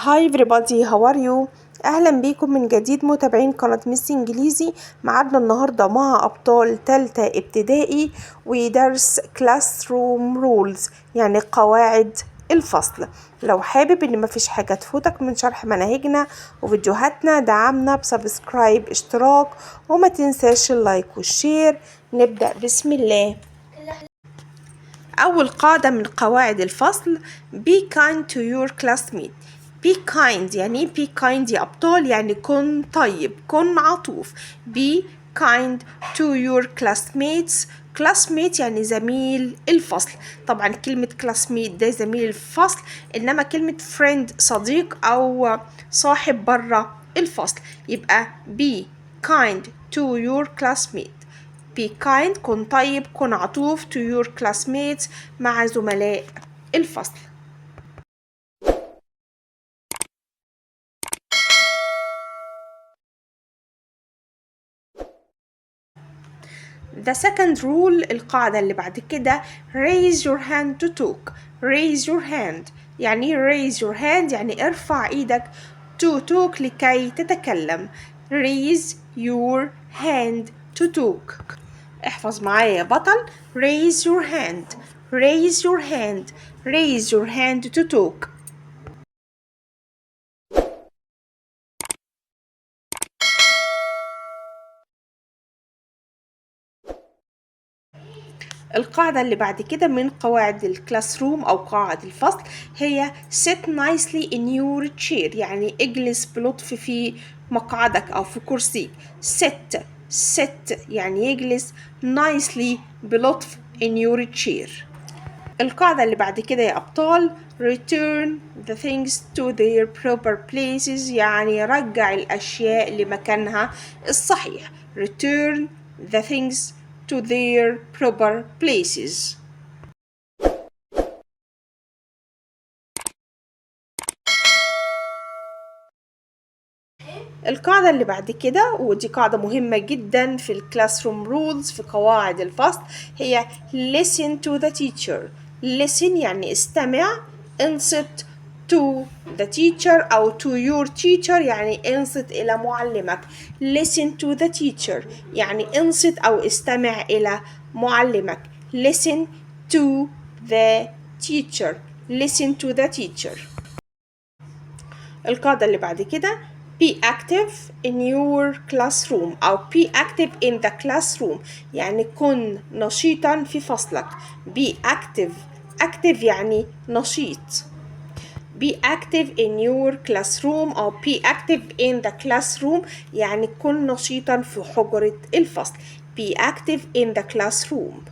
Hi everybody, how are you? أهلا بيكم من جديد متابعين قناة ميس إنجليزي. معادنا النهاردة مع أبطال تالتة ابتدائي ودرس Classroom Rules يعني قواعد الفصل. لو حابب إن مفيش حاجة تفوتك من شرح مناهجنا وفيديوهاتنا دعمنا بسبسكرايب اشتراك وما تنساش اللايك والشير. نبدأ بسم الله. أول قاعدة من قواعد الفصل be kind to your classmate. be kind يعني be kind يا أبطال يعني كن طيب كن عطوف. be kind to your classmates. classmate يعني زميل الفصل. طبعا كلمة classmate ده زميل الفصل، إنما كلمة friend صديق أو صاحب برا الفصل. يبقى be kind to your classmate. be kind كن طيب كن عطوف to your classmates مع زملاء الفصل. The second rule القاعدة اللي بعد كده raise your hand to talk. raise your hand يعني raise your hand يعني ارفع ايدك to talk لكي تتكلم. raise your hand to talk. احفظ معايا يا بطل. raise your hand raise your hand raise your hand to talk. القاعدة اللي بعد كده من قواعد الكلاس روم أو قواعد الفصل هي sit nicely in your chair يعني اجلس بلطف في مقعدك أو في كرسيك. sit يعني يجلس nicely بلطف in your chair. القاعدة اللي بعد كده يا أبطال return the things to their proper places يعني رجع الأشياء لمكانها الصحيح. return the things to their proper places. القاعدة اللي بعد كده ودي قاعدة مهمة جدا في الكلاس روم رولز في قواعد الفصل هي listen to the teacher. listen يعني استمع انصت to the teacher أو to your teacher يعني انصت إلى معلمك. listen to the teacher يعني انصت أو استمع إلى معلمك. listen to the teacher listen to the teacher. القاعدة اللي بعد كده be active in your classroom أو be active in the classroom يعني كن نشيطا في فصلك. be active يعني نشيط. be active in your classroom أو be active in the classroom يعني كن نشيطا في حجرة الفصل. be active in the classroom.